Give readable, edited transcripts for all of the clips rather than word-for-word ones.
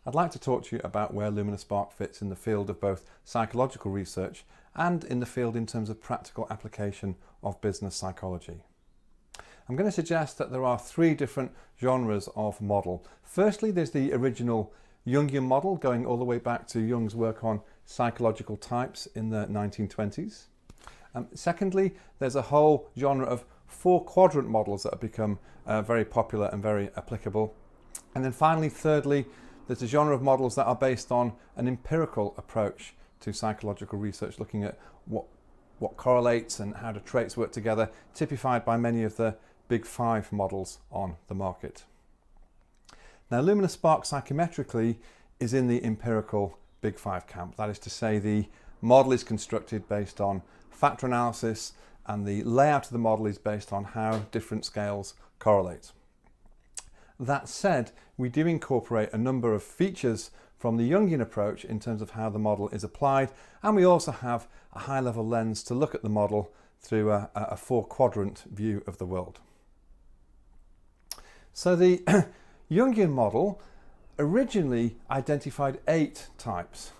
I'd like to talk to you about where Lumina Spark fits in the field of both psychological research and in the field in terms of practical application of business psychology. I'm going to suggest that there are three different genres of model. Firstly, there's the original Jungian model going all the way back to Jung's work on psychological types in the 1920s. Secondly, there's a whole genre of four quadrant models that have become very popular and very applicable. And then finally, thirdly, there's a genre of models that are based on an empirical approach to psychological research, looking at what correlates and how do traits work together, typified by many of the Big Five models on the market. Now, Lumina Spark psychometrically is in the empirical Big Five camp. That is to say, the model is constructed based on factor analysis, and the layout of the model is based on how different scales correlate. That said, we do incorporate a number of features from the Jungian approach in terms of how the model is applied, and we also have a high-level lens to look at the model through a four-quadrant view of the world. So the Jungian model originally identified 8 types: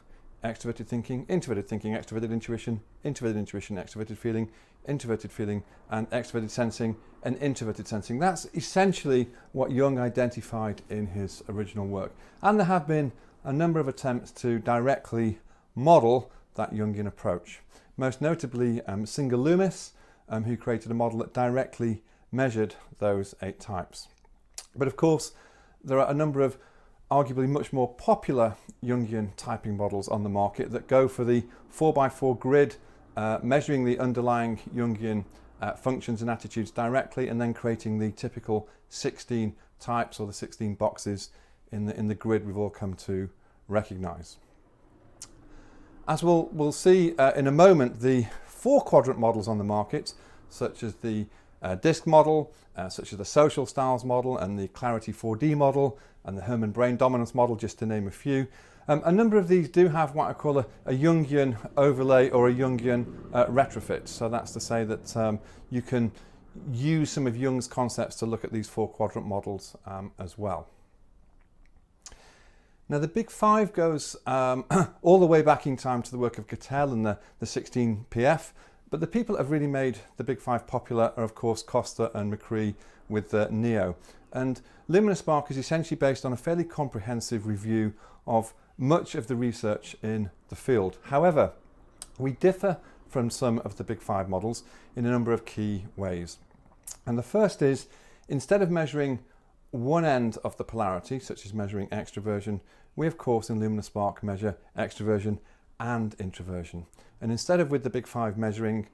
extroverted thinking, extroverted intuition, extroverted feeling, introverted feeling, and extroverted sensing, and introverted sensing. That's essentially what Jung identified in his original work. And there have been a number of attempts to directly model that Jungian approach. Most notably, Singer Loomis, who created a model that directly measured those 8 types. But of course, there are a number of arguably much more popular Jungian typing models on the market that go for the 4x4 grid, measuring the underlying Jungian functions and attitudes directly, and then creating the typical 16 types or the 16 boxes in the grid we've all come to recognize. As we'll see in a moment, the 4-quadrant models on the market, such as the DISC model, such as the social styles model, and the Clarity 4D model, and the Hermann brain dominance model, just to name a few. A number of these do have what I call a Jungian overlay or a Jungian retrofit. So that's to say that you can use some of Jung's concepts to look at these 4-quadrant models as well. Now, the Big Five goes all the way back in time to the work of Cattell and the 16PF, but the people that have really made the Big Five popular are, of course, Costa and McCree with the NEO. And Lumina Spark is essentially based on a fairly comprehensive review of much of the research in the field. However, we differ from some of the Big Five models in a number of key ways. And the first is, instead of measuring one end of the polarity, such as measuring extroversion, we of course in Lumina Spark measure extroversion and introversion. And instead of with the Big Five measuring,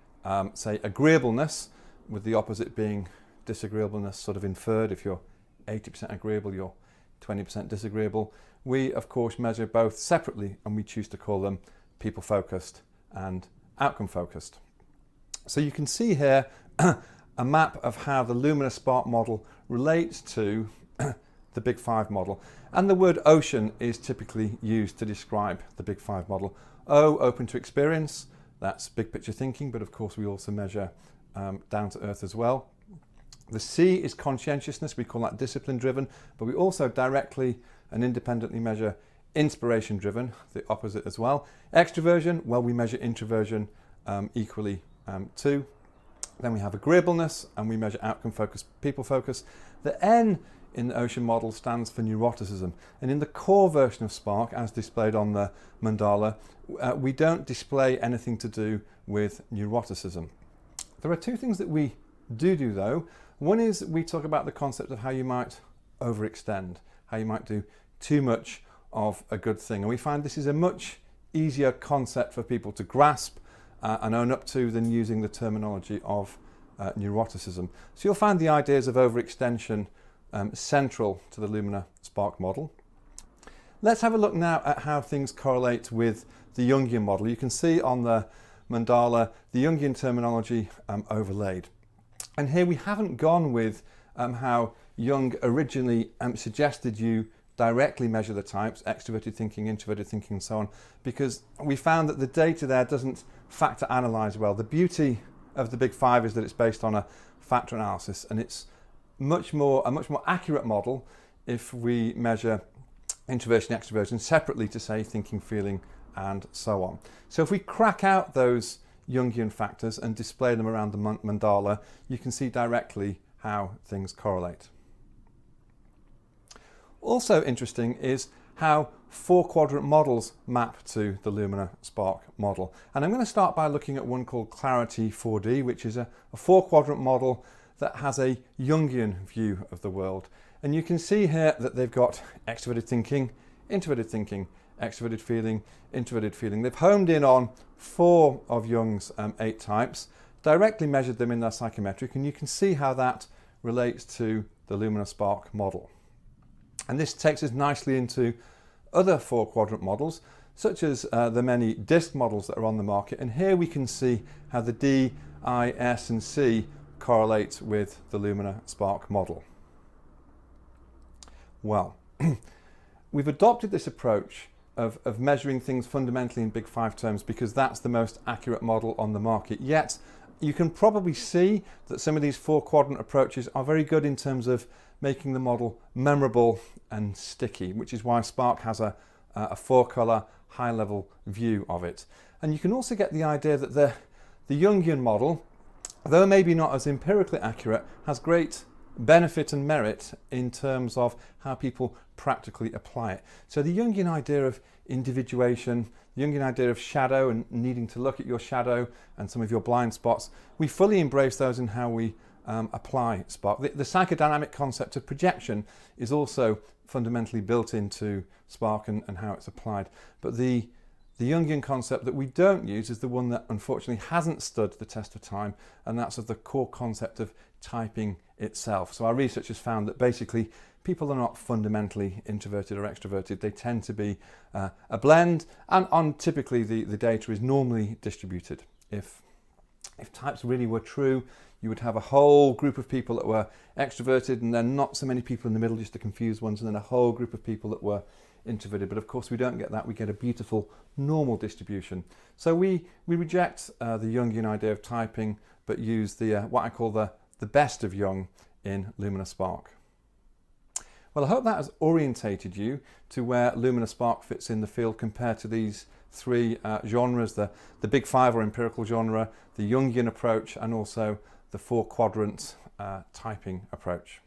say, agreeableness, with the opposite being disagreeableness sort of inferred, if you're 80% agreeable, you're 20% disagreeable, we of course measure both separately, and we choose to call them people-focused and outcome-focused. So you can see here a map of how the Lumina Spark model relates to the Big Five model. And the word ocean is typically used to describe the Big Five model. O, open to experience, that's big picture thinking, but of course we also measure down to earth as well. The C is conscientiousness, we call that discipline driven, but we also directly and independently measure inspiration driven, the opposite as well. Extroversion, well, we measure introversion equally too. Then we have agreeableness, and we measure outcome focus, people focus. The N in the Ocean model stands for neuroticism, and in the core version of Spark, as displayed on the mandala, we don't display anything to do with neuroticism. There are 2 things that we do though. One is we talk about the concept of how you might overextend, how you might do too much of a good thing, and we find this is a much easier concept for people to grasp and own up to than using the terminology of neuroticism. So you'll find the ideas of overextension central to the Lumina Spark model. Let's have a look now at how things correlate with the Jungian model. You can see on the mandala the Jungian terminology overlaid. And here we haven't gone with how Jung originally suggested you directly measure the types, extroverted thinking, introverted thinking, and so on, because we found that the data there doesn't factor analyze well. The beauty of the Big Five is that it's based on a factor analysis, and it's a much more accurate model if we measure introversion, extroversion separately to say thinking, feeling, and so on. So if we crack out those Jungian factors and display them around the mandala, you can see directly how things correlate. Also interesting is how 4-quadrant models map to the Lumina Spark model. And I'm going to start by looking at one called Clarity 4D, which is a 4-quadrant model that has a Jungian view of the world. And you can see here that they've got extroverted thinking, introverted thinking, extroverted feeling, introverted feeling. They've homed in on 4 of Jung's 8 types, directly measured them in their psychometric, and you can see how that relates to the Lumina Spark model. And this takes us nicely into other 4-quadrant models, such as the many DISC models that are on the market. And here we can see how the D, I, S, and C correlate with the Lumina Spark model. Well, we've adopted this approach of measuring things fundamentally in Big Five terms because that's the most accurate model on the market. Yet, you can probably see that some of these 4-quadrant approaches are very good in terms of making the model memorable and sticky, which is why Spark has a 4-color, high-level view of it. And you can also get the idea that the Jungian model, though maybe not as empirically accurate, has great benefit and merit in terms of how people practically apply it. So the Jungian idea of individuation, the Jungian idea of shadow and needing to look at your shadow and some of your blind spots, we fully embrace those in how we apply Spark. The psychodynamic concept of projection is also fundamentally built into Spark and how it's applied. But the Jungian concept that we don't use is the one that unfortunately hasn't stood the test of time, and that's of the core concept of typing itself. So our research has found that basically people are not fundamentally introverted or extroverted. They tend to be a blend, and typically the data is normally distributed. If types really were true, you would have a whole group of people that were extroverted and then not so many people in the middle, just the confused ones, and then a whole group of people that were introverted. But of course we don't get that. We get a beautiful normal distribution. So we reject the Jungian idea of typing, but use the what I call the best of Jung in Lumina Spark. Well, I hope that has orientated you to where Lumina Spark fits in the field compared to these 3 genres, the Big Five or empirical genre, the Jungian approach, and also the 4-quadrant typing approach.